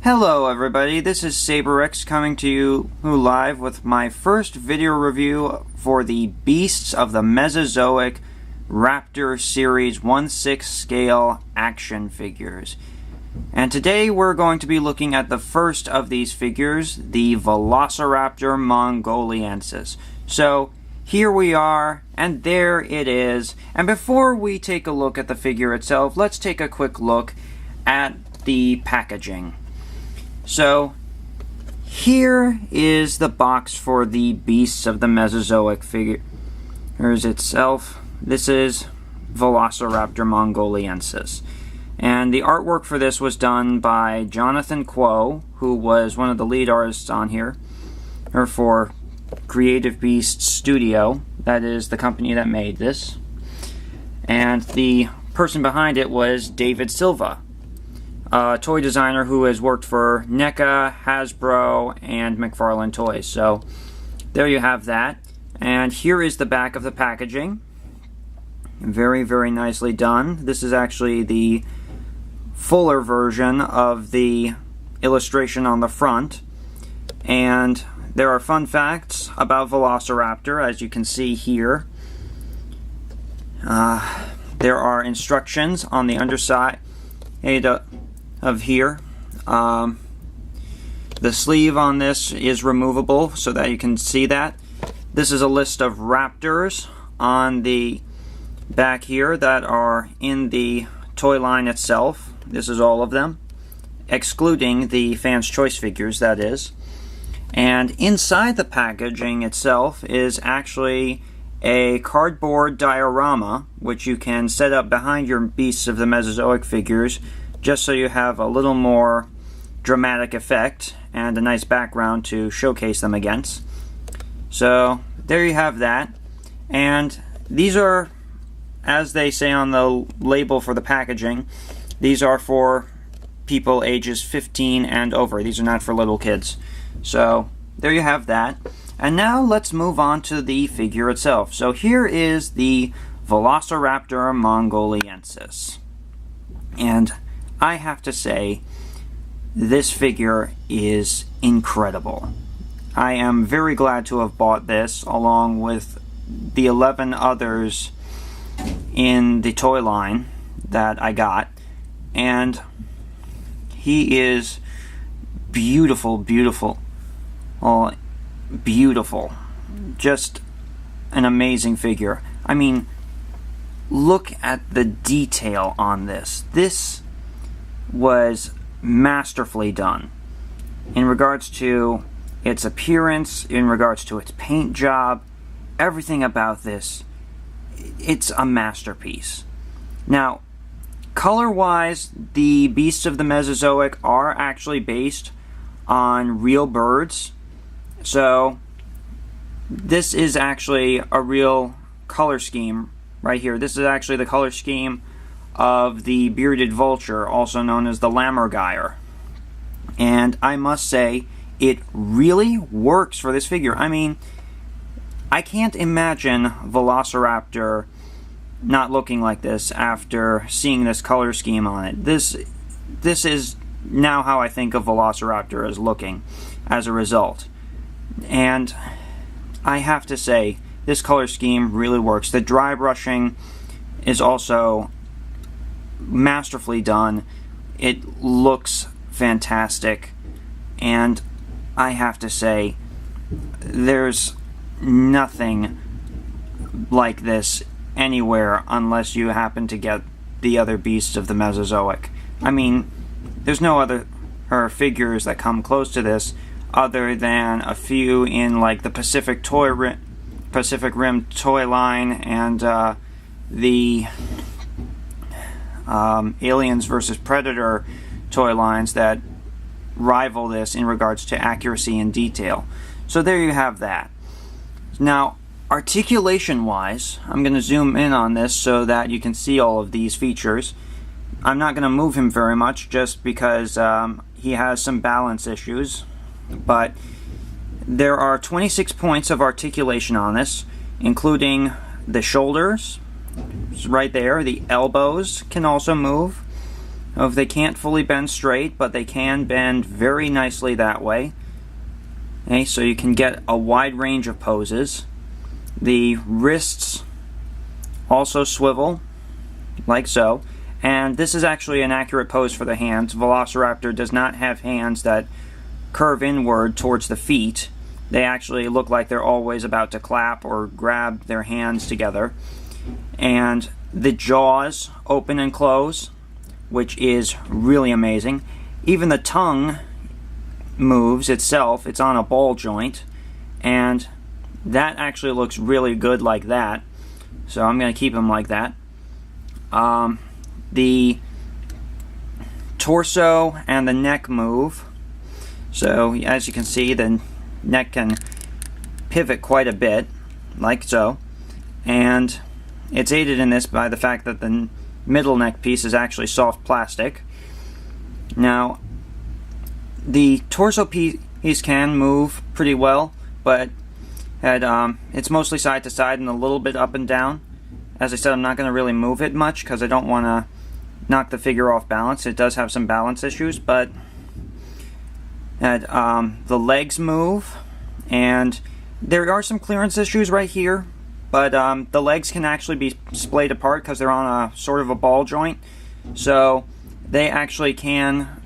Hello everybody, this is Saberrex coming to you live with my first video review for the Beasts of the Mesozoic Raptor Series 1/6 Scale Action Figures. And today we're going to be looking at the first of these figures, the Velociraptor mongoliensis. So here we are, and there it is. And before we take a look at the figure itself, let's take a quick look at the packaging. So, here is the box for the Beasts of the Mesozoic figures itself. This is Velociraptor mongoliensis. And the artwork for this was done by Jonathan Kuo, who was one of the lead artists on here, or for Creative Beasts Studio. That is the company that made this. And the person behind it was David Silva, a toy designer who has worked for NECA, Hasbro, and McFarlane Toys. So there you have that. And here is the back of the packaging. Very, very nicely done. This is actually the fuller version of the illustration on the front. And there are fun facts about Velociraptor, as you can see here. There are instructions on the underside of here. The sleeve on this is removable so that you can see that. This is a list of raptors on the back here that are in the toy line itself. This is all of them, excluding the Fans' Choice figures, that is. And inside the packaging itself is actually a cardboard diorama, which you can set up behind your Beasts of the Mesozoic figures, just so you have a little more dramatic effect and a nice background to showcase them against. So there you have that. And these are, as they say on the label for the packaging, these are for people ages 15 and over. These are not for little kids. So there you have that. And now let's move on to the figure itself. So here is the Velociraptor mongoliensis. And I have to say, this figure is incredible. I am very glad to have bought this along with the 11 others in the toy line that I got. And he is beautiful, beautiful. Oh, beautiful. Just an amazing figure. I mean, look at the detail on this. This was masterfully done in regards to its appearance, in regards to its paint job, everything about this. It's a masterpiece. Now, color-wise, the Beasts of the Mesozoic are actually based on real birds. So, this is actually a real color scheme right here. This is actually the color scheme of the bearded vulture, also known as the lammergeier. And I must say, it really works for this figure. I mean, I can't imagine Velociraptor not looking like this after seeing this color scheme on it. This is now how I think of Velociraptor as looking as a result. And I have to say, this color scheme really works. The dry brushing is also masterfully done. It looks fantastic. And I have to say, there's nothing like this anywhere unless you happen to get the other Beasts of the Mesozoic. I mean, there's no other figures that come close to this other than a few in like the Pacific Rim toy line and the Aliens vs. Predator toy lines that rival this in regards to accuracy and detail. So there you have that. Now, articulation wise, I'm going to zoom in on this so that you can see all of these features. I'm not going to move him very much just because he has some balance issues, but there are 26 points of articulation on this, including the shoulders, right there. The elbows can also move. They can't fully bend straight, but they can bend very nicely that way. Okay, so you can get a wide range of poses. The wrists also swivel, like so. And this is actually an accurate pose for the hands. Velociraptor does not have hands that curve inward towards the feet. They actually look like they're always about to clap or grab their hands together. And the jaws open and close, which is really amazing. Even the tongue moves itself. It's on a ball joint, and that actually looks really good like that. So I'm going to keep him like that. The torso and the neck move. So as you can see, the neck can pivot quite a bit, like so. And it's aided in this by the fact that the middle neck piece is actually soft plastic. Now, the torso piece can move pretty well, but it's mostly side to side and a little bit up and down. As I said, I'm not going to really move it much because I don't want to knock the figure off balance. It does have some balance issues, but the legs move, and there are some clearance issues right here, but the legs can actually be splayed apart because they're on a sort of a ball joint, so they actually can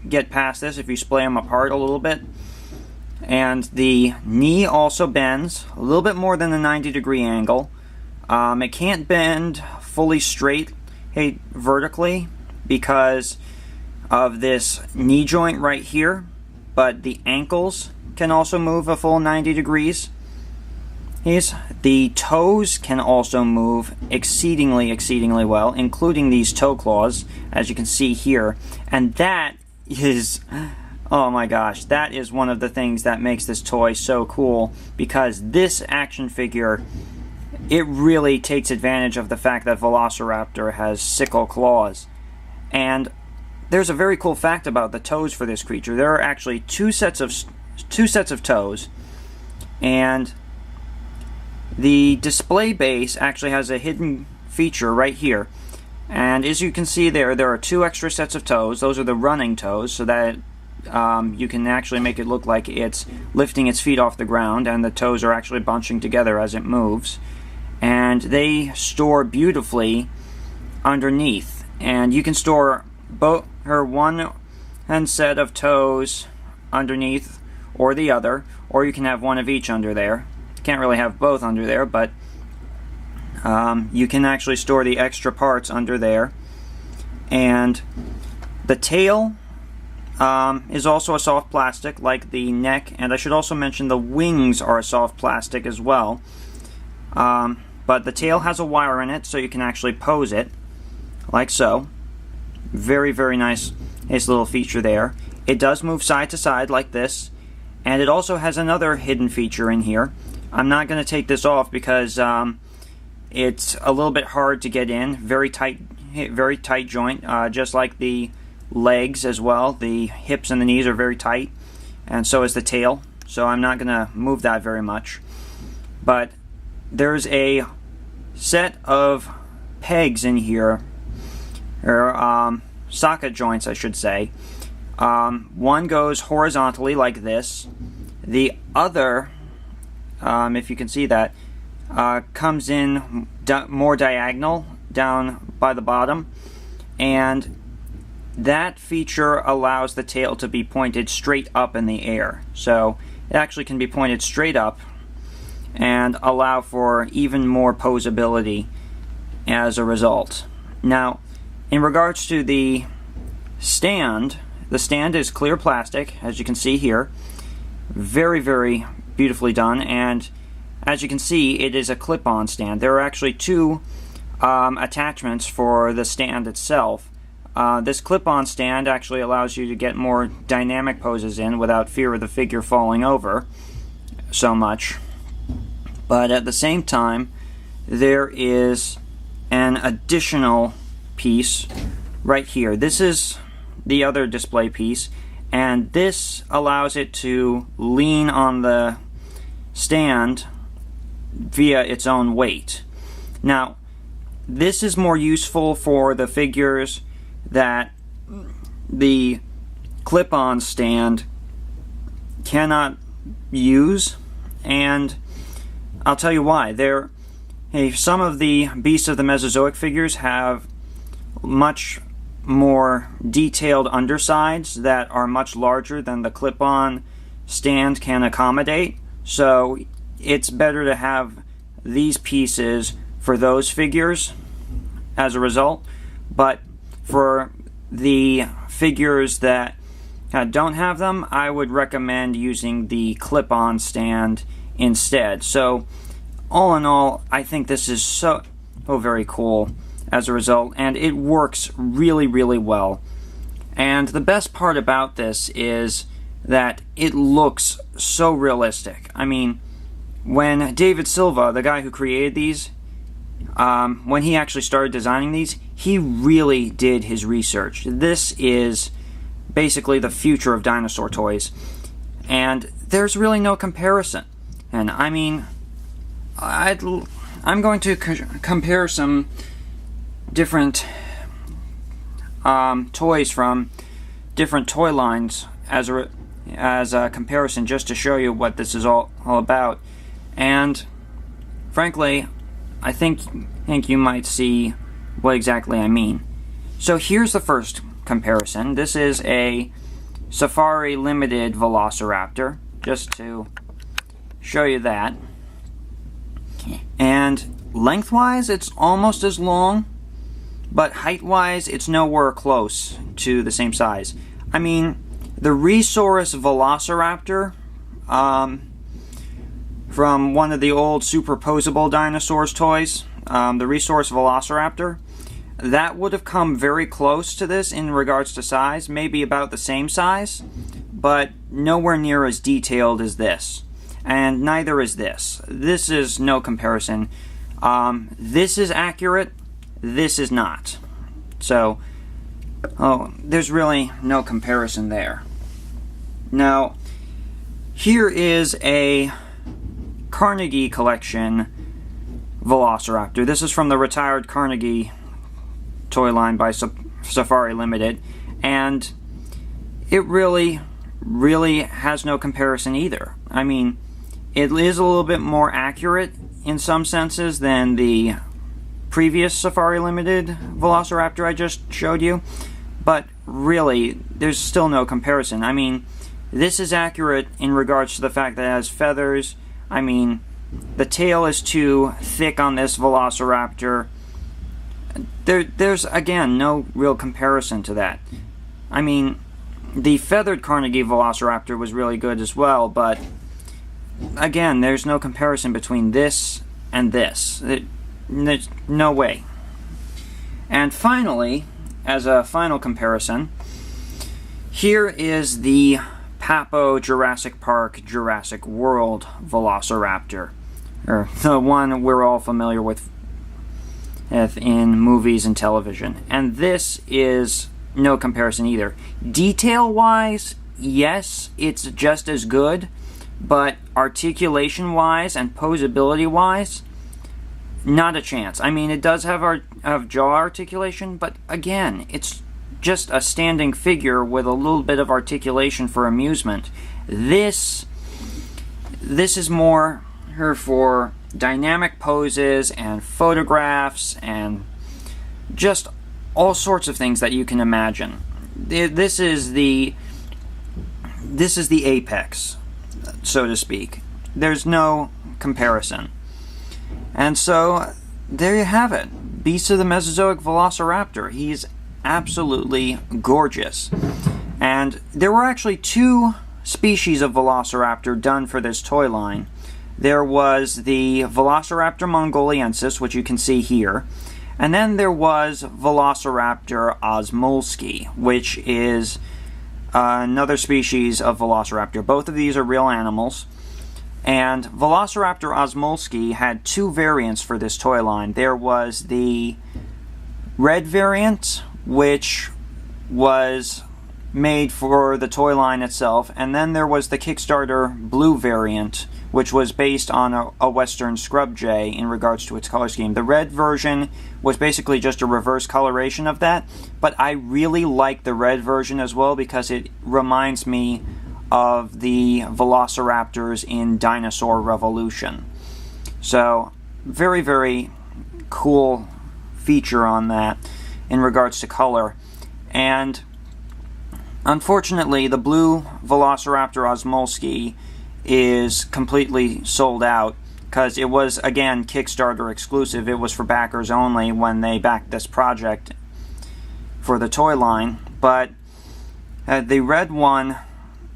get past this if you splay them apart a little bit. And the knee also bends a little bit more than a 90-degree angle. It can't bend fully straight vertically because of this knee joint right here, but the ankles can also move a full 90 degrees. The toes can also move exceedingly well, including these toe claws, as you can see here. And that is, oh my gosh, that is one of the things that makes this toy so cool, because this action figure, it really takes advantage of the fact that Velociraptor has sickle claws. And there's a very cool fact about the toes for this creature. There are actually two sets of toes, and the display base actually has a hidden feature right here. And as you can see there are two extra sets of toes. Those are the running toes, so that you can actually make it look like it's lifting its feet off the ground, and the toes are actually bunching together as it moves. And they store beautifully underneath. And you can store one set of toes underneath or the other, or you can have one of each under there. You can't really have both under there, but you can actually store the extra parts under there. And the tail is also a soft plastic, like the neck, and I should also mention the wings are a soft plastic as well. But the tail has a wire in it, so you can actually pose it, like so. Very, very nice little feature there. It does move side to side like this, and it also has another hidden feature in here. I'm not going to take this off because it's a little bit hard to get in. Very tight joint, just like the legs as well. The hips and the knees are very tight, and so is the tail. So I'm not going to move that very much. But there's a set of pegs in here, or socket joints, I should say. One goes horizontally like this. The other, if you can see that, comes in more diagonal down by the bottom, and that feature allows the tail to be pointed straight up in the air. So it actually can be pointed straight up and allow for even more posability as a result. Now, in regards to the stand is clear plastic, as you can see here. Very, very beautifully done, and as you can see, it is a clip-on stand. There are actually two attachments for the stand itself. This clip-on stand actually allows you to get more dynamic poses in without fear of the figure falling over so much. But at the same time, there is an additional piece right here. This is the other display piece, and this allows it to lean on the stand via its own weight. Now, this is more useful for the figures that the clip-on stand cannot use, and I'll tell you why. Some of the Beasts of the Mesozoic figures have much more detailed undersides that are much larger than the clip-on stand can accommodate, so it's better to have these pieces for those figures as a result. But for the figures that don't have them, I would recommend using the clip-on stand instead. So all in all, I think this is so very cool as a result, and it works really, really well. And the best part about this is that it looks so realistic. I mean, when David Silva, the guy who created these, when he actually started designing these, he really did his research. This is basically the future of dinosaur toys, and there's really no comparison. And I mean, I'm going to compare some different toys from different toy lines as a comparison, just to show you what this is all about. And frankly, I think you might see what exactly I mean. So here's the first comparison. This is a Safari Limited Velociraptor, just to show you that. And lengthwise, it's almost as long, but height-wise, it's nowhere close to the same size. I mean, the Resource Velociraptor, from one of the old superposable dinosaurs toys, the Resource Velociraptor, that would have come very close to this in regards to size, maybe about the same size, but nowhere near as detailed as this. And neither is this. This is no comparison. This is accurate, this is not. So, there's really no comparison there. Now, here is a Carnegie collection Velociraptor. This is from the retired Carnegie toy line by Safari Limited, and it really has no comparison either. I mean, it is a little bit more accurate in some senses than the previous Safari Limited Velociraptor I just showed you, but really, there's still no comparison. I mean, this is accurate in regards to the fact that it has feathers. I mean, the tail is too thick on this Velociraptor. There's, again, no real comparison to that. I mean, the feathered Carnegie Velociraptor was really good as well, but again, there's no comparison between this and this. There's no way. And finally, as a final comparison, here is the Papo Jurassic Park Jurassic World Velociraptor, or the one we're all familiar with in movies and television. And this is no comparison either. Detail-wise, yes, it's just as good, but articulation-wise and posability-wise, not a chance. I mean, it does have jaw articulation, but again, it's just a standing figure with a little bit of articulation for amusement. This is more for dynamic poses and photographs and just all sorts of things that you can imagine. This is the apex, so to speak. There's no comparison. And so there you have it. Beast of the Mesozoic Velociraptor. He's absolutely gorgeous. And there were actually two species of Velociraptor done for this toy line. There was the Velociraptor mongoliensis, which you can see here, and then there was Velociraptor osmolskae, which is another species of Velociraptor. Both of these are real animals. And Velociraptor osmolskae had two variants for this toy line. There was the red variant, which was made for the toy line itself, and then there was the Kickstarter blue variant, which was based on a Western scrub jay in regards to its color scheme. The red version was basically just a reverse coloration of that, but I really like the red version as well because it reminds me of the Velociraptors in Dinosaur Revolution. So, very, very cool feature on that in regards to color. And unfortunately, the blue Velociraptor osmolskae is completely sold out because it was, again, Kickstarter exclusive. It was for backers only when they backed this project for the toy line. But the red one,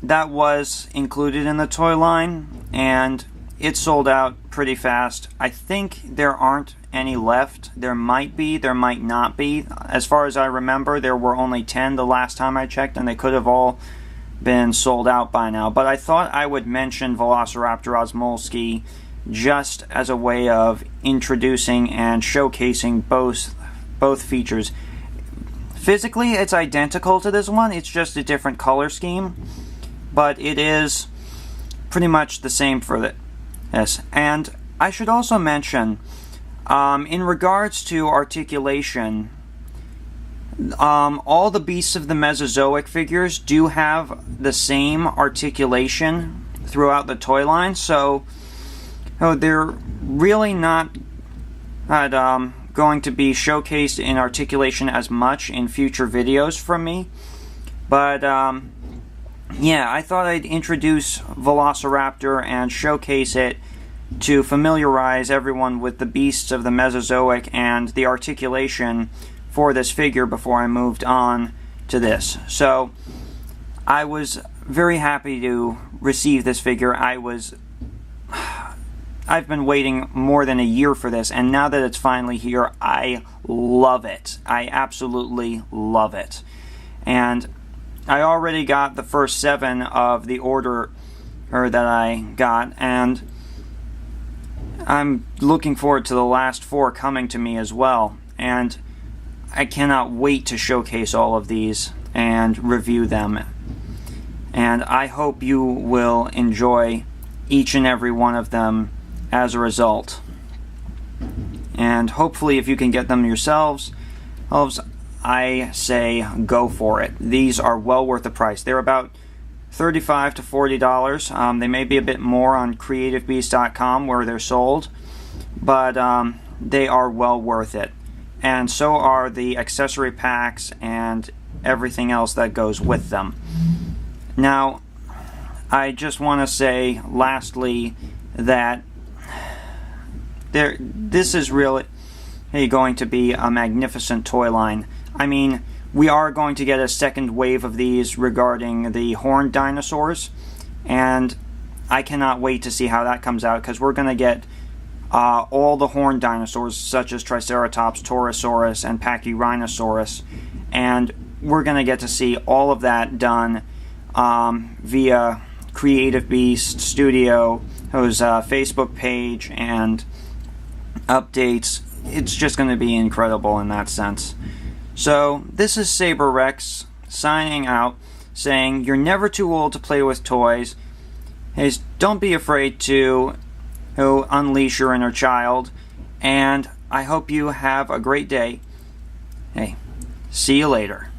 that was included in the toy line, and it sold out pretty fast. I think there aren't any left. There might be, there might not be. As far as I remember, there were only 10 the last time I checked, and they could have all been sold out by now. But I thought I would mention Velociraptor osmolskae just as a way of introducing and showcasing both features. Physically, it's identical to this one. It's just a different color scheme, but it is pretty much the same for this. And I should also mention, in regards to articulation, all the beasts of the Mesozoic figures do have the same articulation throughout the toy line, so they're really not going to be showcased in articulation as much in future videos from me. But yeah, I thought I'd introduce Velociraptor and showcase it to familiarize everyone with the beasts of the Mesozoic and the articulation for this figure before I moved on to this. So I was very happy to receive this figure. I've been waiting more than a year for this, and now that it's finally here, I love it. I absolutely love it. And I already got the first 7 of the order that I got, and I'm looking forward to the last 4 coming to me as well. And I cannot wait to showcase all of these and review them. And I hope you will enjoy each and every one of them as a result. And hopefully if you can get them yourselves, I say go for it. These are well worth the price. They're about $35 to $40. They may be a bit more on creativebeast.com where they're sold, but they are well worth it. And so are the accessory packs and everything else that goes with them. Now, I just want to say lastly that this is really going to be a magnificent toy line. I mean, we are going to get a second wave of these regarding the horned dinosaurs, and I cannot wait to see how that comes out, because we're going to get all the horned dinosaurs such as Triceratops, Torosaurus, and Pachyrhinosaurus, and we're going to get to see all of that done via Creative Beast Studio, whose Facebook page and updates. It's just going to be incredible in that sense. So this is Saberrex signing out, saying you're never too old to play with toys. Don't be afraid to unleash your inner child, and I hope you have a great day. Hey, see you later.